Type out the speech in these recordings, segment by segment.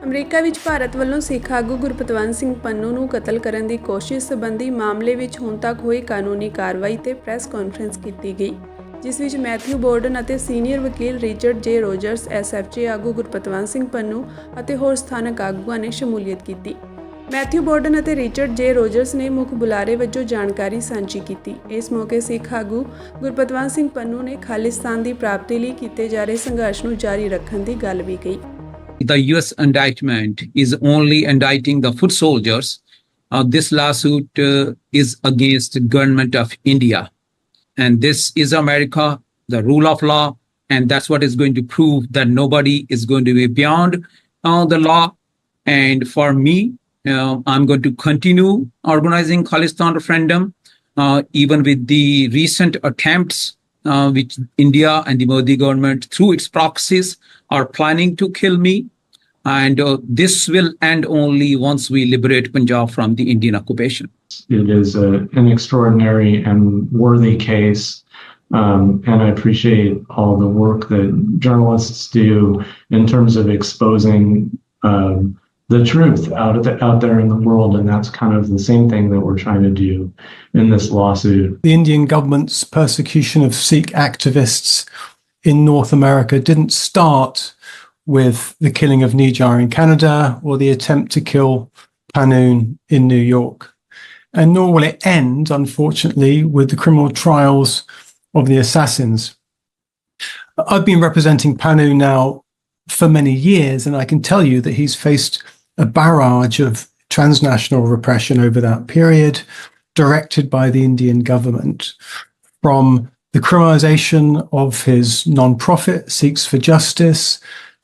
America ਵਿੱਚ ਭਾਰਤ ਵੱਲੋਂ ਸਿੱਖ ਆਗੂ ਗੁਰਪਤਵੰਤ ਸਿੰਘ ਪੰਨੂ ਨੂੰ ਕਤਲ ਕਰਨ ਦੀ ਕੋਸ਼ਿਸ਼ ਸੰਬੰਧੀ ਮਾਮਲੇ ਵਿੱਚ ਹੁਣ ਤੱਕ ਹੋਈ ਕਾਨੂੰਨੀ ਕਾਰਵਾਈ ਤੇ ਪ੍ਰੈਸ ਕਾਨਫਰੰਸ ਕੀਤੀ ਗਈ, ਜਿਸ ਵਿੱਚ ਮੈਥਿਊ ਬੋਰਡਨ ਅਤੇ ਸੀਨੀਅਰ ਵਕੀਲ ਰਿਚਰਡ ਜੇ ਰੋਜਰਸ, ਐਸਐਫਜੇ ਆਗੂ ਗੁਰਪਤਵੰਤ ਸਿੰਘ ਪੰਨੂ ਅਤੇ ਹੋਰ ਸਥਾਨਕ ਆਗੂਆਂ ਨੇ ਸ਼ਮੂਲੀਅਤ ਕੀਤੀ। ਮੈਥਿਊ ਬੋਰਡਨ ਅਤੇ ਰਿਚਰਡ ਜੇ ਰੋਜਰਸ ਨੇ ਮੁੱਖ ਬੁਲਾਰੇ ਵਜੋਂ ਜਾਣਕਾਰੀ ਸਾਂਝੀ ਕੀਤੀ। ਇਸ ਮੌਕੇ ਸਿੱਖ ਆਗੂ ਗੁਰਪਤਵੰਤ ਸਿੰਘ ਪੰਨੂ ਨੇ ਖਾਲਿਸਤਾਨ ਦੀ ਪ੍ਰਾਪਤੀ ਲਈ ਕੀਤੇ ਜਾ ਰਹੇ ਸੰਘਰਸ਼ ਨੂੰ ਜਾਰੀ ਰੱਖਣ ਦੀ ਗੱਲ ਵੀ ਕਹੀ। The US indictment is only indicting the foot soldiers. This lawsuit is against the government of India. And this is America, the rule of law. And that's what is going to prove that nobody is going to be beyond the law. And for me, I'm going to continue organizing Khalistan referendum, even with the recent attempts which India and the Modi government through its proxies are planning to kill me. And this will end only once we liberate Punjab from the Indian occupation. It is an extraordinary and worthy case. And I appreciate all the work that journalists do in terms of exposing the truth out there in the world. And that's kind of the same thing that we're trying to do in this lawsuit. The Indian government's persecution of Sikh activists in North America didn't start with the killing of Nijar in Canada or the attempt to kill Pannun in New York. And nor will it end, unfortunately, with the criminal trials of the assassins. I've been representing Pannun now for many years, and I can tell you that he's faced a barrage of transnational repression over that period, directed by the Indian government, from the criminalization of his non-profit Sikhs for Justice,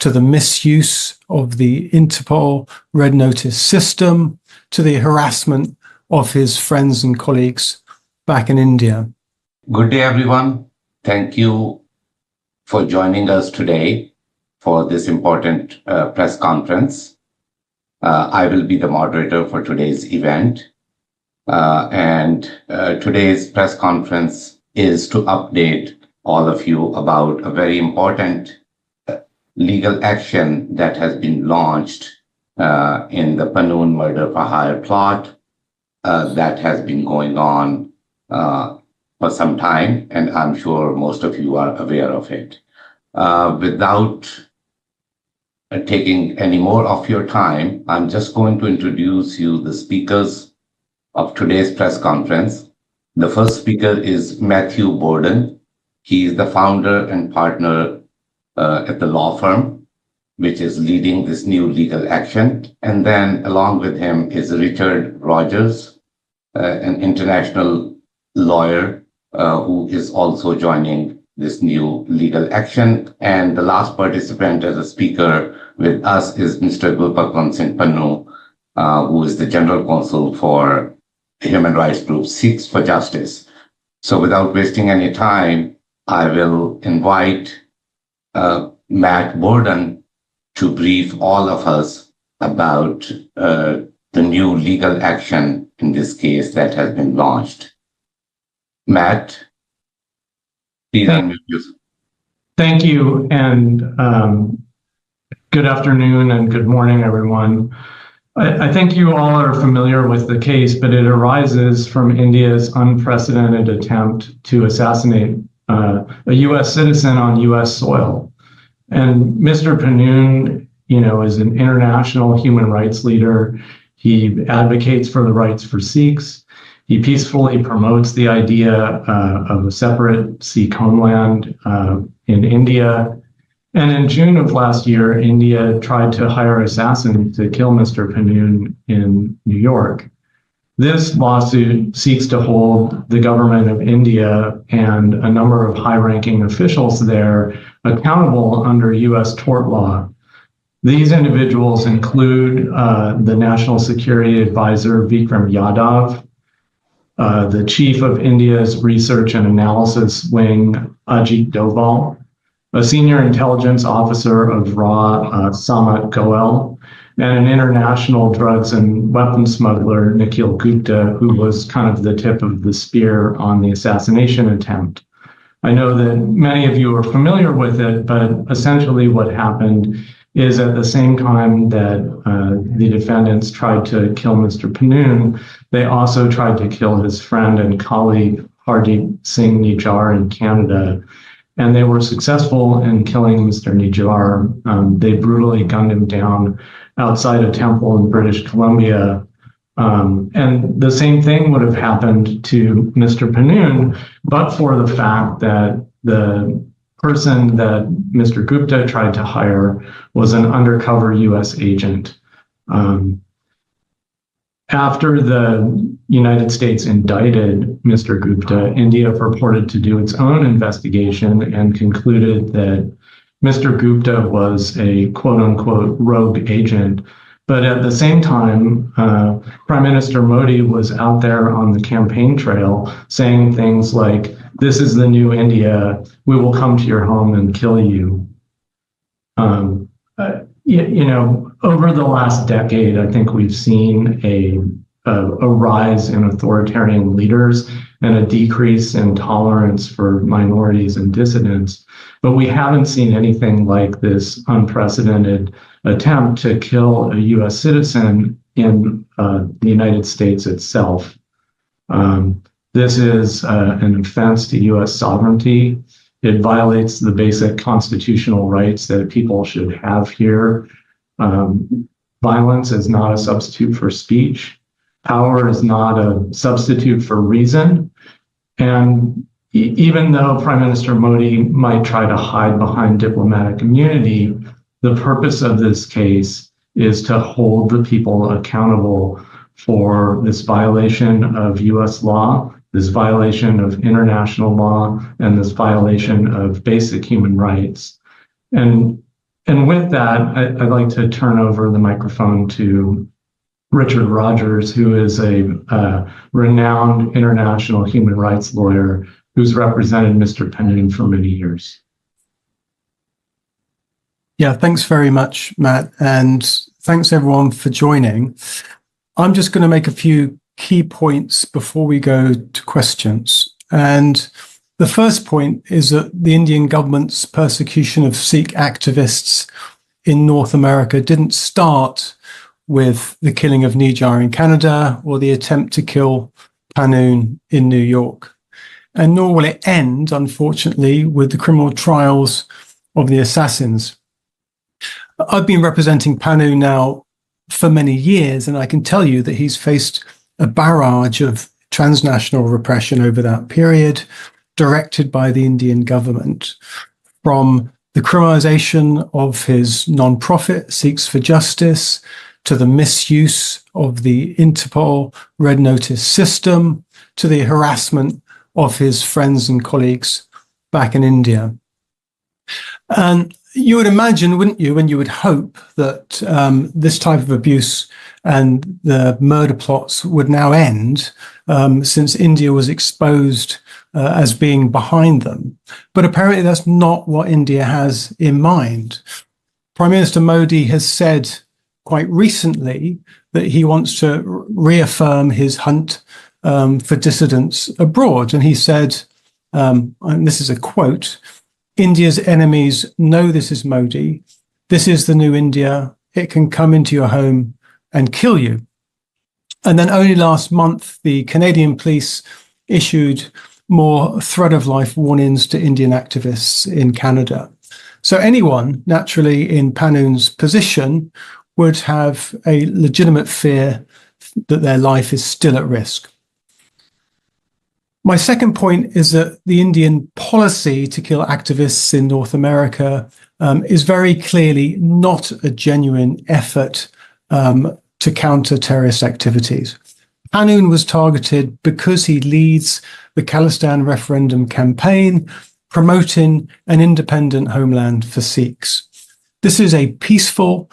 to the misuse of the Interpol Red Notice system, to the harassment of his friends and colleagues back in India. Good day, everyone. Thank you for joining us today for this important press conference. I will be the moderator for today's event. And today's press conference is to update all of you about a very important legal action that has been launched in the Pannun murder for hire plot that has been going on for some time, and I'm sure most of you are aware of it. Without taking any more of your time, I'm just going to introduce you the speakers of today's press conference. The first speaker is Matthew Borden. He is the founder and partner at the law firm, which is leading this new legal action. And then along with him is Richard Rogers, an international lawyer who is also joining this new legal action. And the last participant as a speaker with us is Mr. Gurpatwant Pannun, who is the General Counsel for human rights group Sikhs for Justice. So without wasting any time, I will invite Matt Borden to brief all of us about the new legal action in this case that has been launched. Matt, please unmute yourself. Thank you, and good afternoon and good morning, everyone. I think you all are familiar with the case, but it arises from India's unprecedented attempt to assassinate a U.S. citizen on U.S. soil. And Mr. Pannun, is an international human rights leader. He advocates for the rights for Sikhs. He peacefully promotes the idea of a separate Sikh homeland in India. And in June of last year, India tried to hire assassins to kill Mr. Pannun in New York. This lawsuit seeks to hold the government of India and a number of high-ranking officials there accountable under U.S. tort law. These individuals include the National Security Advisor Vikram Yadav, the chief of India's Research and Analysis Wing, Ajit Doval, a senior intelligence officer of RAW, Samat Goel, and an international drugs and weapons smuggler, Nikhil Gupta, who was kind of the tip of the spear on the assassination attempt. I know that many of you are familiar with it, but essentially what happened is at the same time that the defendants tried to kill Mr. Pannun, they also tried to kill his friend and colleague Hardeep Singh Nijjar in Canada. And they were successful in killing Mr. Nijjar. They brutally gunned him down outside a temple in British Columbia. And the same thing would have happened to Mr. Pannun, but for the fact that the person that Mr. Gupta tried to hire was an undercover US agent. After the United States indicted Mr. Gupta, India purported to do its own investigation and concluded that Mr. Gupta was a quote unquote rogue agent. But at the same time, Prime Minister Modi was out there on the campaign trail saying things like, "This is the new India. We will come to your home and kill you." Over the last decade, I think we've seen a rise in authoritarian leaders and a decrease in tolerance for minorities and dissidents. But we haven't seen anything like this unprecedented attempt to kill a US citizen in the United States itself. This is an offense to US sovereignty. It violates the basic constitutional rights that people should have here. Violence is not a substitute for speech. Power is not a substitute for reason. And even though Prime Minister Modi might try to hide behind diplomatic immunity, the purpose of this case is to hold the people accountable for this violation of US law, this violation of international law, and this violation of basic human rights. And with that, I'd like to turn over the microphone to Richard Rogers, who is a renowned international human rights lawyer who's represented Mr. Pannun for many years. Yeah, thanks very much, Matt, and thanks everyone for joining. I'm just going to make a few key points before we go to questions. And the first point is that the Indian government's persecution of Sikh activists in North America didn't start with the killing of Nijjar in Canada or the attempt to kill Pannun in New York. And nor will it end, unfortunately, with the criminal trials of the assassins. I've been representing Pannun now for many years, and I can tell you that he's faced a barrage of transnational repression over that period, directed by the Indian government, from the criminalization of his non-profit, Sikhs for Justice, to the misuse of the Interpol Red Notice system, to the harassment of his friends and colleagues back in India. And you would imagine, wouldn't you, and you would hope that this type of abuse and the murder plots would now end, since India was exposed as being behind them. But apparently that's not what India has in mind. Prime Minister Modi has said quite recently that he wants to reaffirm his hunt for dissidents abroad. And he said, and this is a quote, "India's enemies know this is Modi. This is the new India. It can come into your home and kill you." And then only last month, the Canadian police issued more threat of life warnings to Indian activists in Canada. So anyone naturally in Pannun's position would have a legitimate fear that their life is still at risk. My second point is that the Indian policy to kill activists in North America is very clearly not a genuine effort to counter terrorist activities. Pannun was targeted because he leads the Khalistan referendum campaign, promoting an independent homeland for Sikhs. This is a peaceful,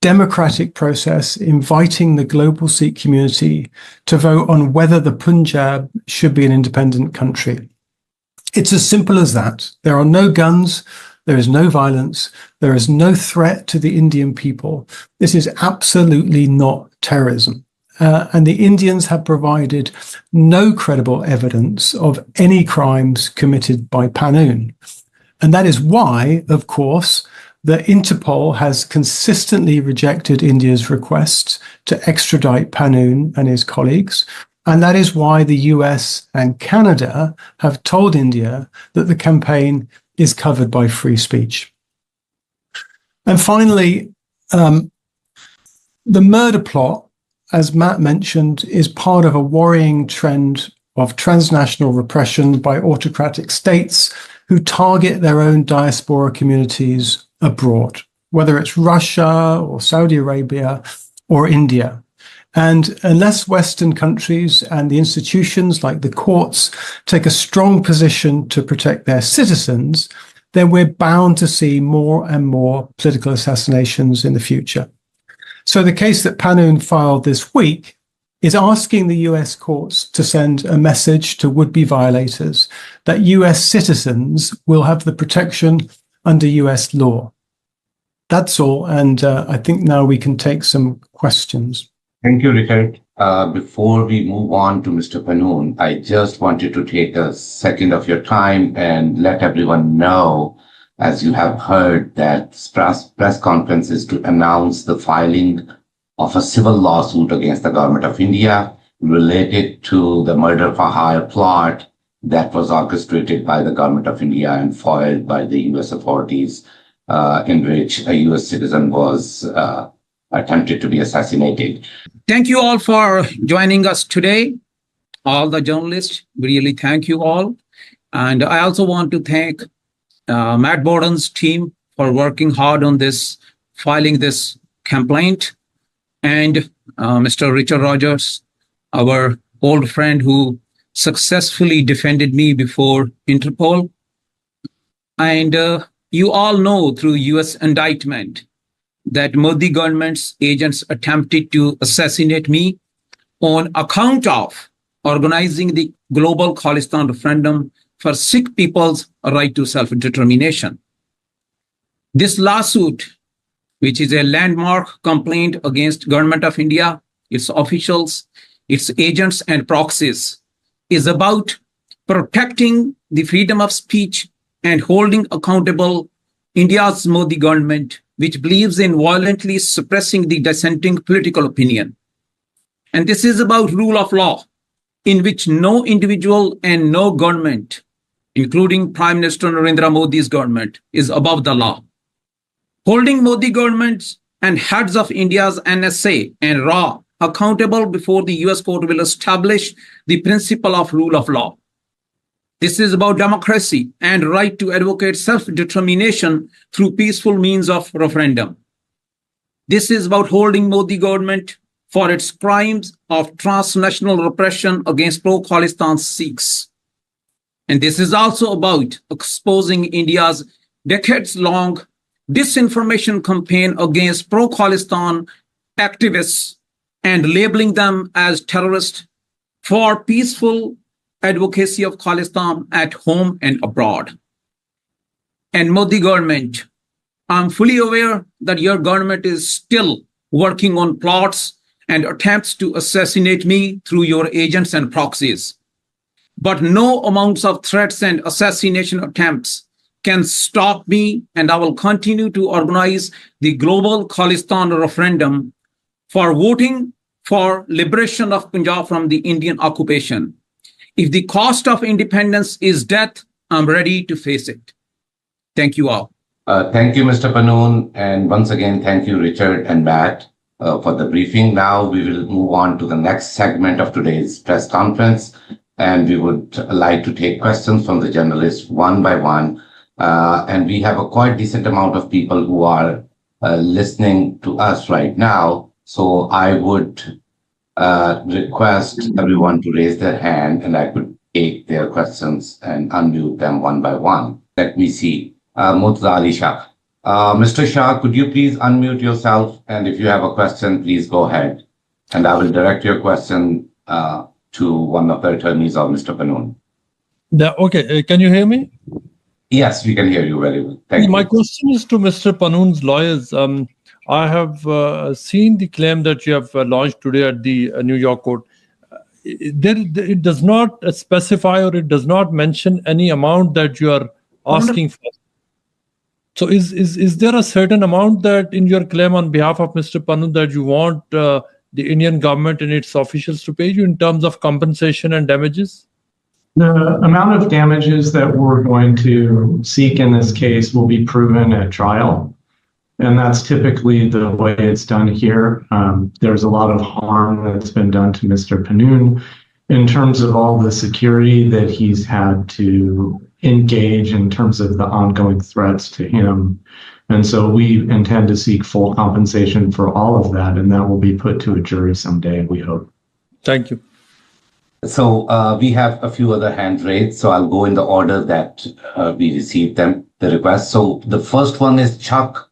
democratic process inviting the global Sikh community to vote on whether the Punjab should be an independent country. It's as simple as that. There are no guns, there is no violence, there is no threat to the Indian people. This is absolutely not terrorism. And the Indians have provided no credible evidence of any crimes committed by Pannun. And that is why, of course, that Interpol has consistently rejected India's requests to extradite Pannun and his colleagues. And that is why the US and Canada have told India that the campaign is covered by free speech. And finally, the murder plot, as Matt mentioned, is part of a worrying trend of transnational repression by autocratic states who target their own diaspora communities abroad, whether it's Russia or Saudi Arabia or India. And unless Western countries and the institutions like the courts take a strong position to protect their citizens, then we're bound to see more and more political assassinations in the future. So the case that Pannun filed this week is asking the US courts to send a message to would-be violators that US citizens will have the protection under US law. That's all, and I think now we can take some questions. Thank you, Richard. Before we move on to Mr. Pannun, I just wanted to take a second of your time and let everyone know, as you have heard, that press conference is to announce the filing of a civil lawsuit against the government of India related to the murder for hire plot that was orchestrated by the government of India and foiled by the US authorities, in which a US citizen was attempted to be assassinated. Thank you all for joining us today. All the journalists, we really thank you all. And I also want to thank Matt Borden's team for working hard on this, filing this complaint, and Mr. Richard Rogers, our old friend who successfully defended me before Interpol. And you all know through US indictment that Modi government's agents attempted to assassinate me on account of organizing the global Khalistan referendum for Sikh people's right to self-determination. This lawsuit, which is a landmark complaint against government of India, its officials, its agents and proxies, is about protecting the freedom of speech and holding accountable India's Modi government, which believes in violently suppressing the dissenting political opinion. And this is about rule of law, in which no individual and no government, including Prime Minister Narendra Modi's government, is above the law. Holding Modi governments and heads of India's NSA and RAW accountable before the US court will establish the principle of rule of law. This is about democracy and right to advocate self-determination through peaceful means of referendum. This is about holding Modi government for its crimes of transnational repression against pro-Khalistan Sikhs. And this is also about exposing India's decades-long disinformation campaign against pro-Khalistan activists and labeling them as terrorists for peaceful advocacy of Khalistan at home and abroad. And Modi government, I'm fully aware that your government is still working on plots and attempts to assassinate me through your agents and proxies. But no amounts of threats and assassination attempts can stop me, and I will continue to organize the global Khalistan referendum for voting for liberation of Punjab from the Indian occupation. If the cost of independence is death, I'm ready to face it. Thank you all. Thank you, Mr. Pannun. And once again, thank you, Richard and Matt, for the briefing. Now we will move on to the next segment of today's press conference. And we would like to take questions from the journalists one by one. And we have a quite decent amount of people who are listening to us right now. So I would request everyone to raise their hand and I could take their questions and unmute them one by one. Let me see. Murtaza Ali Shah. Mr. Shah, could you please unmute yourself? And if you have a question, please go ahead. And I will direct your question to one of the attorneys of Mr. Pannun. Okay, can you hear me? Yes, we can hear you very well. Thank you. My question is to Mr. Pannun's lawyers. I have seen the claim that you have launched today at the New York court. It does not specify or it does not mention any amount that you are asking for. So is there a certain amount that in your claim on behalf of Mr. Pannun that you want the Indian government and its officials to pay you in terms of compensation and damages? The amount of damages that we're going to seek in this case will be proven at trial. And that's typically the way it's done here. There's a lot of harm that's been done to Mr. Pannun in terms of all the security that he's had to engage in terms of the ongoing threats to him. And so we intend to seek full compensation for all of that, and that will be put to a jury someday, we hope. Thank you. So we have a few other hands raised, so I'll go in the order that we received them, the request. So the first one is Chuck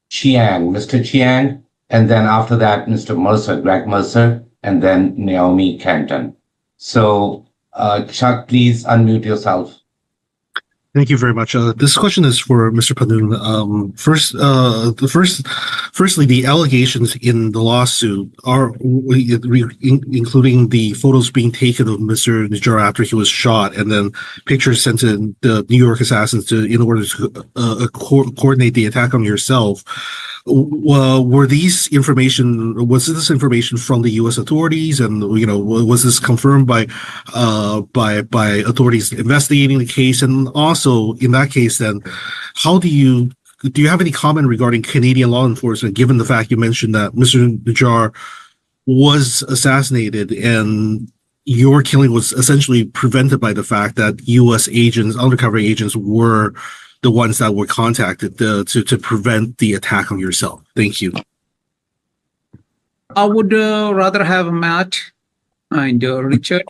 Chiang, Mr. Chiang, and then after that, Mr. Mercer, Greg Mercer, and then Naomi Canton. So Chuck, please unmute yourself. Thank you very much. This question is for Mr. Pannun. Firstly, the allegations in the lawsuit are including the photos being taken of Mr. Najjar after he was shot, and then pictures sent to the New York assassins in order to coordinate the attack on yourself. Was this information from the U.S. authorities, and was this confirmed by authorities investigating the case? And also, in that case, then, how do you have any comment regarding Canadian law enforcement, given the fact you mentioned that Mr. Najjar was assassinated and your killing was essentially prevented by the fact that U.S. agents, undercover agents, were the ones that were contacted to prevent the attack on yourself? Thank you. I would rather have Matt and Richard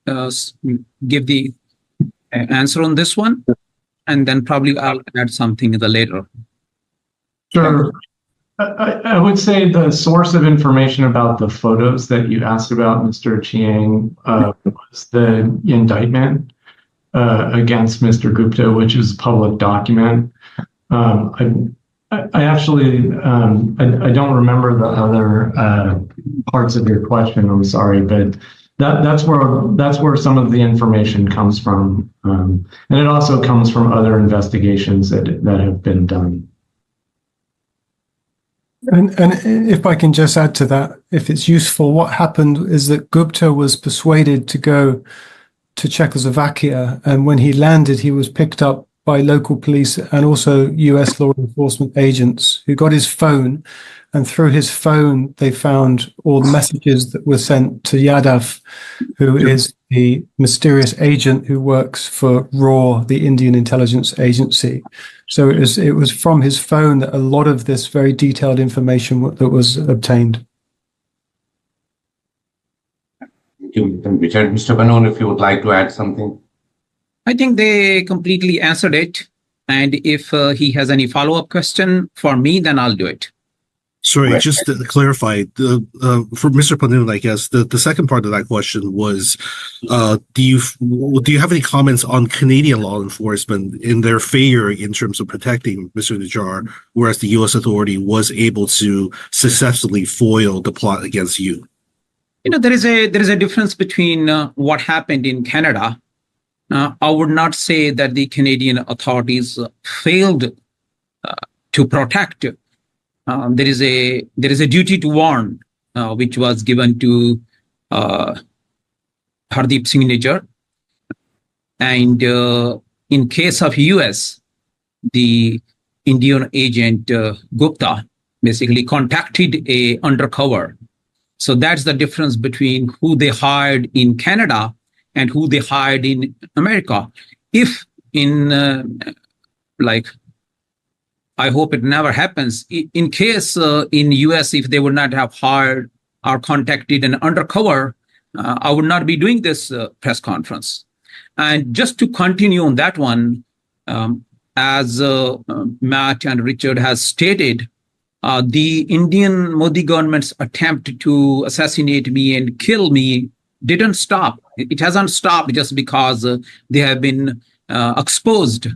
give the answer on this one, and then probably I'll add something in the later. Sure. I would say the source of information about the photos that you asked about, Mr. Chiang, was the indictment against Mr. Gupta, which is a public document. I actually I don't remember the other parts of your question. I'm sorry, but that's where some of the information comes from, and it also comes from other investigations that have been done. And if I can just add to that, if it's useful, what happened is that Gupta was persuaded to go to Czechoslovakia, and when he landed, he was picked up by local police and also US law enforcement agents who got his phone, and through his phone they found all the messages that were sent to Yadav, who is the mysterious agent who works for RAW, the Indian intelligence agency. So it was from his phone that a lot of this very detailed information that was obtained. Richard, Mr. Pannun, if you would like to add something. I think they completely answered it. And if he has any follow-up question for me, then I'll do it. Sorry, Right. just to clarify, for Mr. Pannun, I guess the second part of that question was, do you have any comments on Canadian law enforcement in their failure in terms of protecting Mr. Najjar, whereas the U.S. authority was able to successfully foil the plot against you? There is a difference between what happened in Canada. I would not say that the Canadian authorities failed to protect. There is a duty to warn, which was given to Hardeep Singh Nijjar, and in case of US, the Indian agent Gupta basically contacted a undercover. So that's the difference between who they hired in Canada and who they hired in America. If in I hope it never happens. In case in US, if they would not have hired or contacted an undercover, I would not be doing this press conference. And just to continue on that one, as Matt and Richard has stated, the Indian Modi government's attempt to assassinate me and kill me didn't stop. It hasn't stopped just because they have been exposed.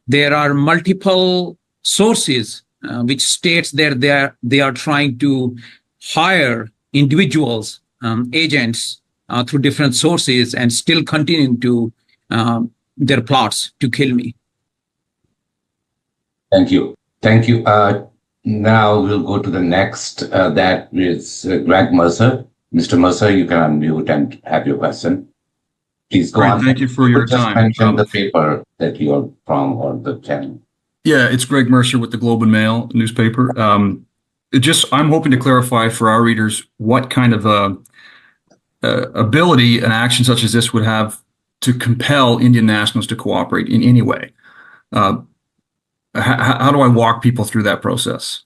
There are multiple sources which states that they are trying to hire individuals, agents through different sources, and still continuing to their plots to kill me. Thank you. Thank you. Now we'll go to the next. That is Greg Mercer. Mr. Mercer, you can unmute and have your question. Please go Great, on. thank you for your Just time. mention the paper that you're from or the channel. Yeah, it's Greg Mercer with the Globe and Mail newspaper. I'm hoping to clarify for our readers what kind of ability an action such as this would have to compel Indian nationals to cooperate in any way. How do I walk people through that process?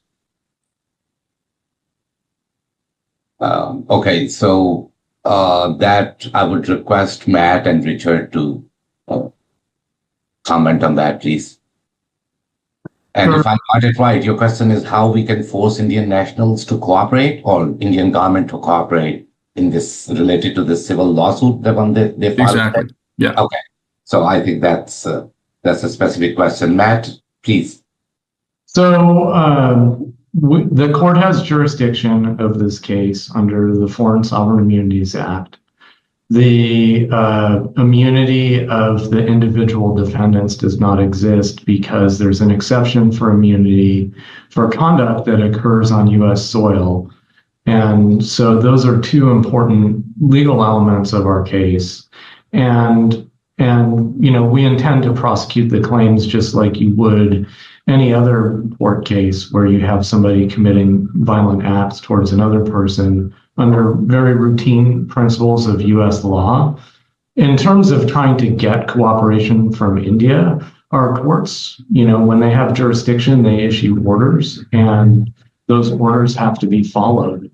Okay, so that I would request Matt and Richard to comment on that, please. And Sure. if I got it right, your question is how we can force Indian nationals to cooperate or Indian government to cooperate in this related to the civil lawsuit, the one that they filed. Exactly. Yeah. Okay. So I think that's a specific question. Matt, please. So the court has jurisdiction of this case under the Foreign Sovereign Immunities Act. The immunity of the individual defendants does not exist because there's an exception for immunity for conduct that occurs on U.S. soil. And so those are two important legal elements of our case. And we intend to prosecute the claims just like you would any other court case where you have somebody committing violent acts towards another person under very routine principles of U.S. law. In terms of trying to get cooperation from India, our courts, when they have jurisdiction, they issue orders, and those orders have to be followed.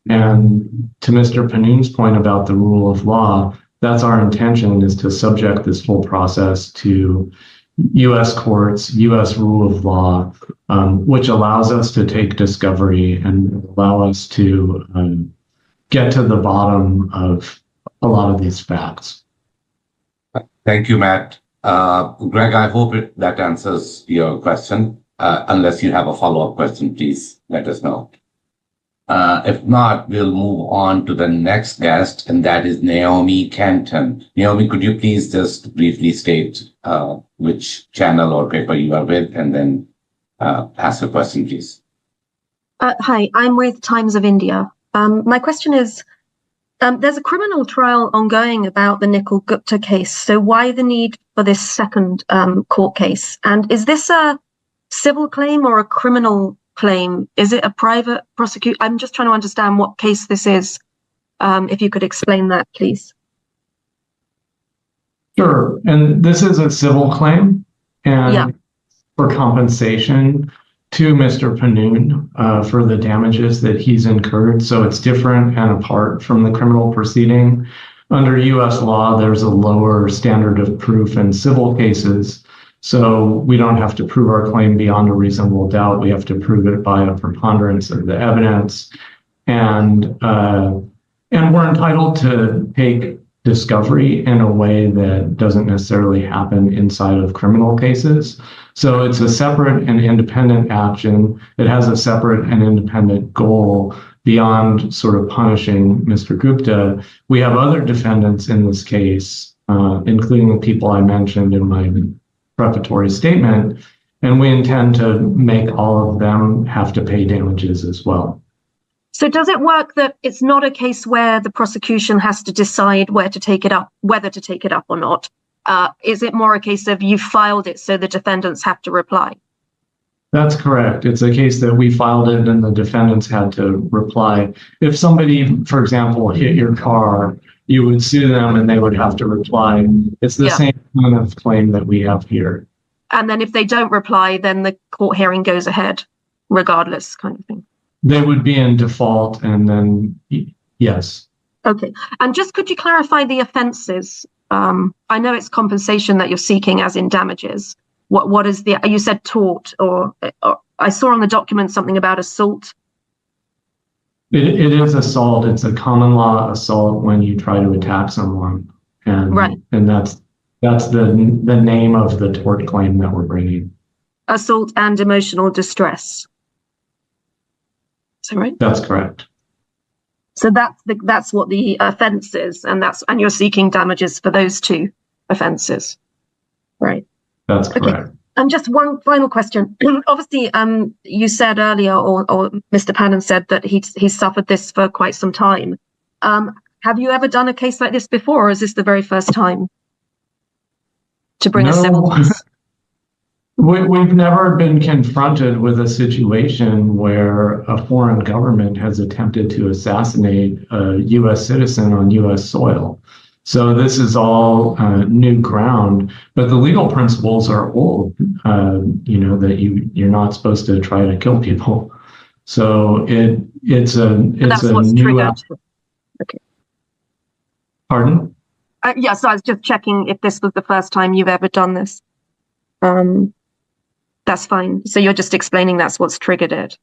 And to Mr. Pannun's point about the rule of law, that's our intention, is to subject this whole process to U.S. courts, U.S. rule of law, which allows us to take discovery and allow us to get to the bottom of a lot of these facts. Thank you, Matt. Greg, I hope that answers your question. Unless you have a follow-up question, please let us know. If not, we'll move on to the next guest, and that is Naomi Canton. Naomi, could you please just briefly state which channel or paper you are with, and then ask a question, please. Hi, I'm with Times of India. My question is, there's a criminal trial ongoing about the Nikhil Gupta case. So why the need for this second court case? And is this a civil claim or a criminal claim? Is it a private prosecution? I'm just trying to understand what case this is. If you could explain that, please. Sure. And this is a civil claim, and for compensation to Mr. Pannun for the damages that he's incurred. So it's different and apart from the criminal proceeding. Under U.S. law, there's a lower standard of proof in civil cases. So we don't have to prove our claim beyond a reasonable doubt. We have to prove it by a preponderance of the evidence. And we're entitled to take discovery in a way that doesn't necessarily happen inside of criminal cases. So it's a separate and independent action. It has a separate and independent goal beyond sort of punishing Mr. Gupta. We have other defendants in this case, including the people I mentioned in my preparatory statement, and we intend to make all of them have to pay damages as well. So does it work that it's not a case where the prosecution has to decide whether to take it up or not? Is it more a case of you filed it so the defendants have to reply? That's correct. It's a case that we filed it and the defendants had to reply. If somebody, for example, hit your car, you would sue them and they would have to reply. It's the same kind of claim that we have here. And then if they don't reply, then the court hearing goes ahead regardless, kind of thing. They would be in default, and then yes. Okay. And just could you clarify the offences? I know it's compensation that you're seeking as in damages. What is the, you said tort, or I saw on the document something about assault. It is assault. It's a common law assault when you try to attack someone. And and that's the name of the tort claim that we're bringing. Assault and emotional distress. Is that right? That's correct. So that's what the offence is, and you're seeking damages for those two offences, right? That's correct. Just one final question. Obviously, you said earlier, or Mr. Pannun said that he's suffered this for quite some time. Have you ever done a case like this before, or is this the very first time to bring a civil case? We've never been confronted with a situation where a foreign government has attempted to assassinate a U.S. citizen on U.S. soil. So this is all new ground, but the legal principles are old. That you're not supposed to try to kill people. So it's a new. Okay. Pardon? Yes, I was just checking if this was the first time you've ever done this. That's fine. So you're just explaining that's what's triggered it.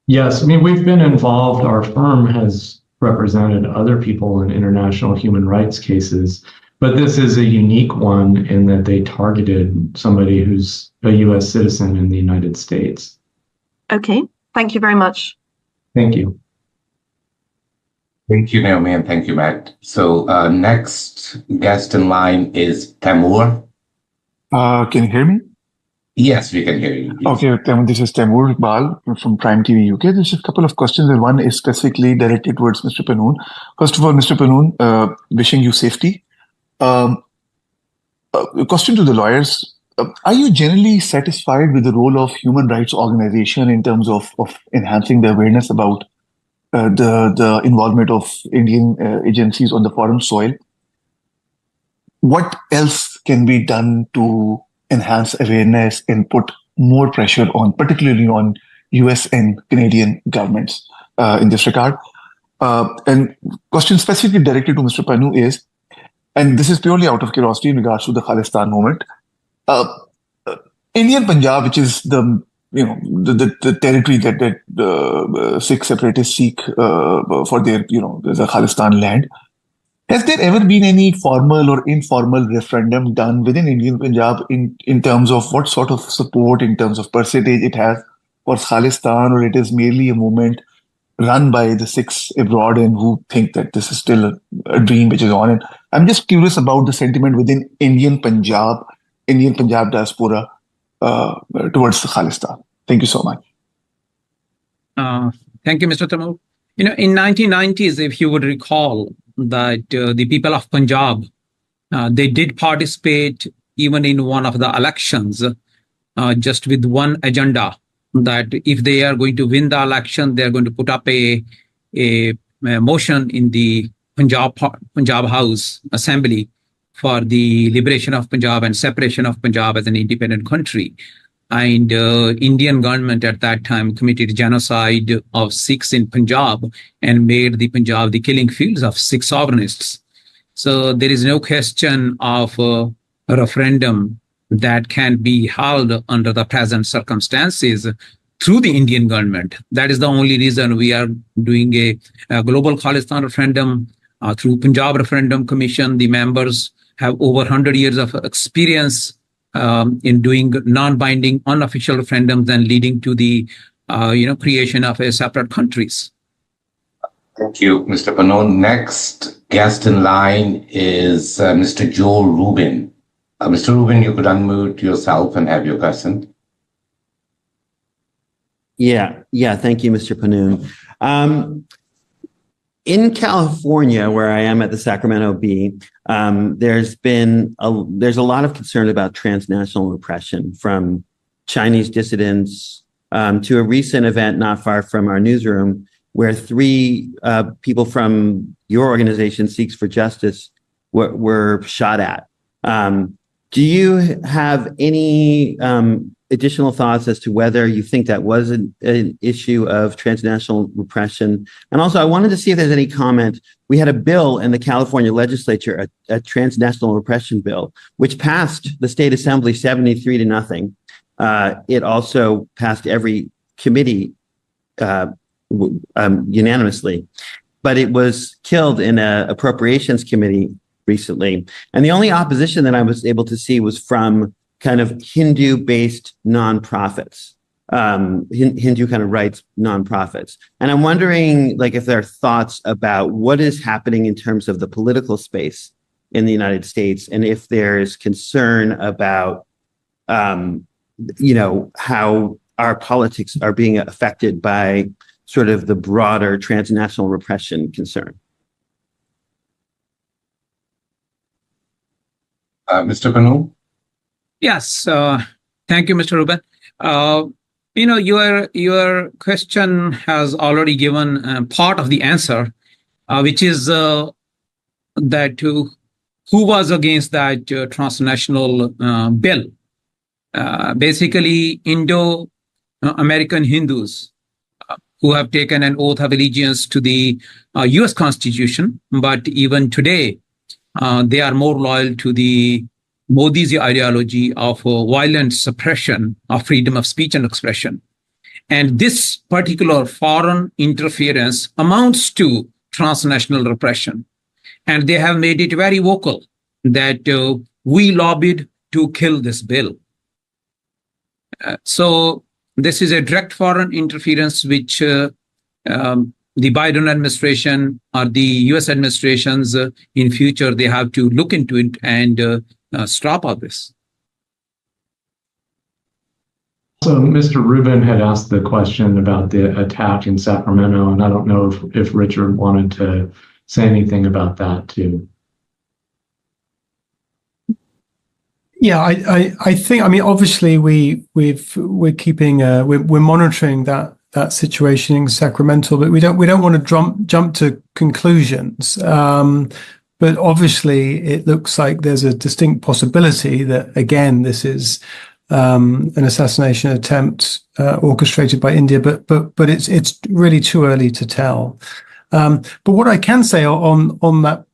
Yes, I mean, we've been involved. Our firm has represented other people in international human rights cases, but this is a unique one in that they targeted somebody who's a U.S. citizen in the United States. Okay, thank you very much. Thank you. Thank you, Naomi, and thank you, Matt. So next guest in line is Taimur. Can you hear me? Yes, we can hear you. Yes. Okay, this is Taimur Iqbal from Prime TV UK. There's a couple of questions, and one is specifically directed towards Mr. Pannun. First of all, Mr. Pannun, wishing you safety. A question to the lawyers. Are you generally satisfied with the role of human rights organization in terms of enhancing the awareness about the involvement of Indian agencies on the foreign soil? What else can be done to enhance awareness and put more pressure on, particularly on US and Canadian governments in this regard? And question specifically directed to Mr. Pannu is, and this is purely out of curiosity in regards to the Khalistan movement, Indian Punjab, which is the territory that the Sikh separatists seek for their the Khalistan land. Has there ever been any formal or informal referendum done within Indian Punjab in terms of what sort of support, in terms of percentage it has for Khalistan, or it is merely a movement run by the Sikhs abroad and who think that this is still a dream which is on? And I'm just curious about the sentiment within Indian Punjab diaspora towards Khalistan. Thank you so much. Thank you, Mr. Taimur. In 1990s, if you would recall, that the people of Punjab, they did participate even in one of the elections, just with one agenda, that if they are going to win the election, they're going to put up a motion in the Punjab House Assembly for the liberation of Punjab and separation of Punjab as an independent country. And Indian government at that time committed genocide of Sikhs in Punjab and made the Punjab the killing fields of Sikh sovereignists. So there is no question of a referendum that can be held under the present circumstances through the Indian government. That is the only reason we are doing a global Khalistan referendum through Punjab Referendum Commission. The members have over 100 years of experience in doing non-binding, unofficial referendums and leading to the creation of a separate countries. Thank you, Mr. Pannun. Next guest in line is Mr. Joe Rubin. Mr. Rubin, you could unmute yourself and have your question. Yeah. Thank you, Mr. Pannun. In California, where I am at the Sacramento Bee, there's a lot of concern about transnational repression, from Chinese dissidents to a recent event not far from our newsroom, where 3 people from your organization, Sikhs for Justice, were shot at. Do you have any additional thoughts as to whether you think that was an issue of transnational repression? And also, I wanted to see if there's any comment. We had a bill in the California legislature, a transnational repression bill, which passed the state assembly 73-0. It also passed every committee unanimously, but it was killed in an appropriations committee recently. And the only opposition that I was able to see was from kind of Hindu-based nonprofits, Hindu kind of rights nonprofits. And I'm wondering, if there are thoughts about what is happening in terms of the political space in the United States, and if there's concern about how our politics are being affected by sort of the broader transnational repression concern. Mr. Pannun? Yes, thank you, Mr. Ruben. Your question has already given part of the answer, which is that who was against that transnational bill? Basically, Indo-American Hindus who have taken an oath of allegiance to the U.S. Constitution, but even today, they are more loyal to the Modi's ideology of violent suppression of freedom of speech and expression. And this particular foreign interference amounts to transnational repression. And they have made it very vocal that we lobbied to kill this bill. So this is a direct foreign interference which the Biden administration or the US administrations in future, they have to look into it and stop all this. So Mr. Rubin had asked the question about the attack in Sacramento, and I don't know if Richard wanted to say anything about that too. Yeah, I think, I mean, obviously we're monitoring that situation in Sacramento, but we don't want to jump to conclusions. But obviously it looks like there's a distinct possibility that, again, this is an assassination attempt orchestrated by India, but it's really too early to tell. But what I can say on that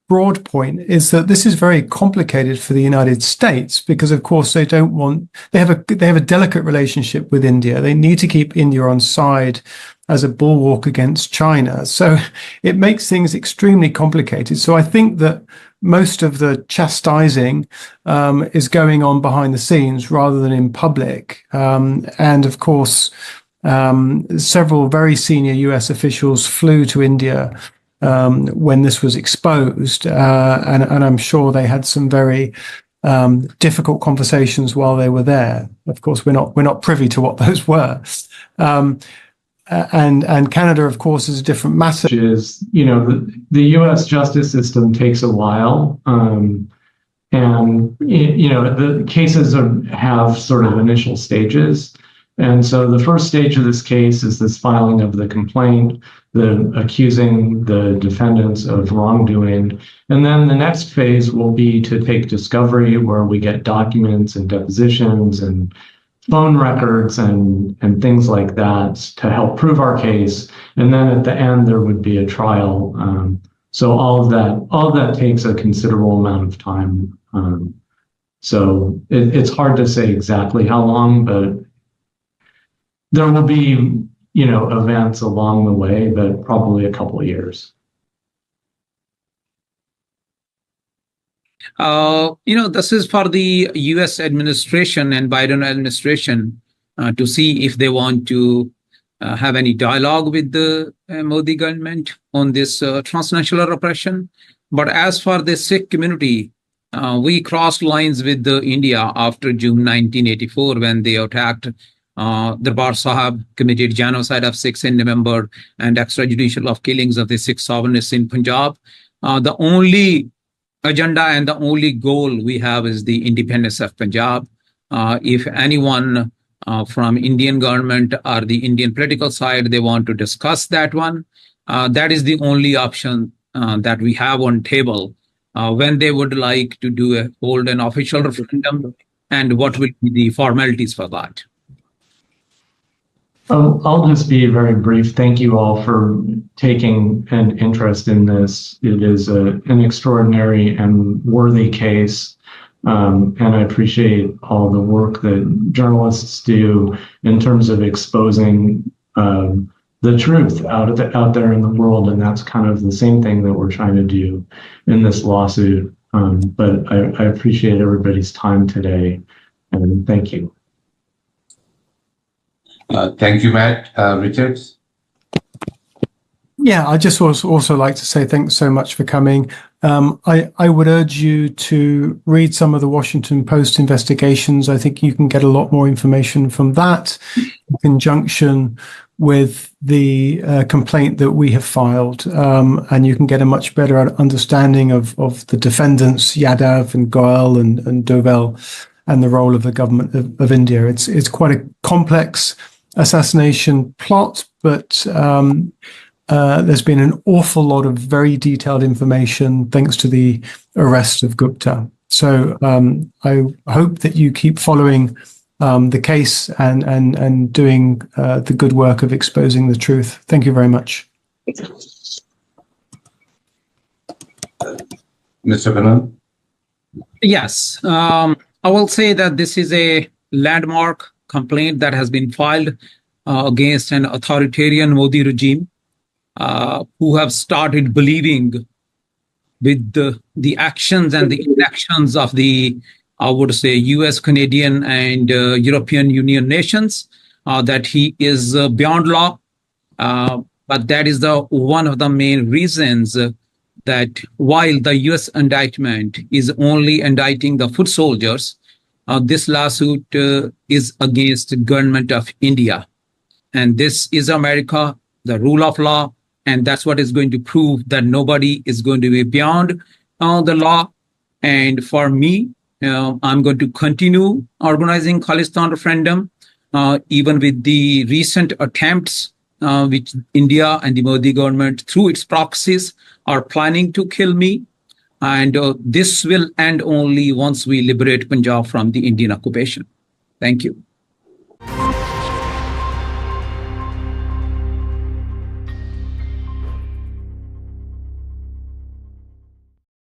broad point is that this is very complicated for the United States because, of course, they have a delicate relationship with India. They need to keep India on side as a bulwark against China. So it makes things extremely complicated. So I think that most of the chastising is going on behind the scenes rather than in public. And of course, several very senior US officials flew to India when this was exposed, and I'm sure they had some very difficult conversations while they were there. Of course, we're not privy to what those were. And Canada, of course, is a different matter. Which is, the U.S. justice system takes a while, and the cases have sort of initial stages. And so the first stage of this case is this filing of the complaint, the accusing the defendants of wrongdoing. And then the next phase will be to take discovery, where we get documents and depositions and phone records and things like that to help prove our case. And then at the end, there would be a trial. So all of that takes a considerable amount of time. So it's hard to say exactly how long, but there will be, events along the way, but probably a couple of years. This is for the US administration and Biden administration to see if they want to have any dialogue with the Modi government on this transnational repression. But as for the Sikh community, we crossed lines with India after June 1984 when they attacked Darbar Sahib, committed genocide of Sikhs in November, and extrajudicial of killings of the Sikh sovereignists in Punjab. The only agenda and the only goal we have is the independence of Punjab. If anyone from Indian government or the Indian political side, they want to discuss that one, that is the only option that we have on table when they would like to hold an official referendum, and what will be the formalities for that. I'll just be very brief. Thank you all for taking an interest in this. It is an extraordinary and worthy case. And I appreciate all the work that journalists do in terms of exposing the truth out there in the world. And that's kind of the same thing that we're trying to do in this lawsuit. But I appreciate everybody's time today, and thank you. Thank you, Matt. Richards? Yeah, I just also like to say thanks so much for coming. I would urge you to read some of the Washington Post investigations. I think you can get a lot more information from that in conjunction with the complaint that we have filed. And you can get a much better understanding of the defendants, Yadav and Goel and Doval, and the role of the government of India. It's quite a complex assassination plot, but there's been an awful lot of very detailed information thanks to the arrest of Gupta. So I hope that you keep following the case and doing the good work of exposing the truth. Thank you very much. Mr. Pannun? Yes, I will say that this is a landmark complaint that has been filed against an authoritarian Modi regime who have started believing with the actions and the inactions of the, I would say, US, Canadian, and European Union nations that he is beyond law. But that is one of the main reasons that while the US indictment is only indicting the foot soldiers, this lawsuit is against the government of India. And this is America, the rule of law, and that's what is going to prove that nobody is going to be beyond the law. And for me, I'm going to continue organizing Khalistan referendum, even with the recent attempts which India and the Modi government, through its proxies, are planning to kill me. And this will end only once we liberate Punjab from the Indian occupation. Thank you.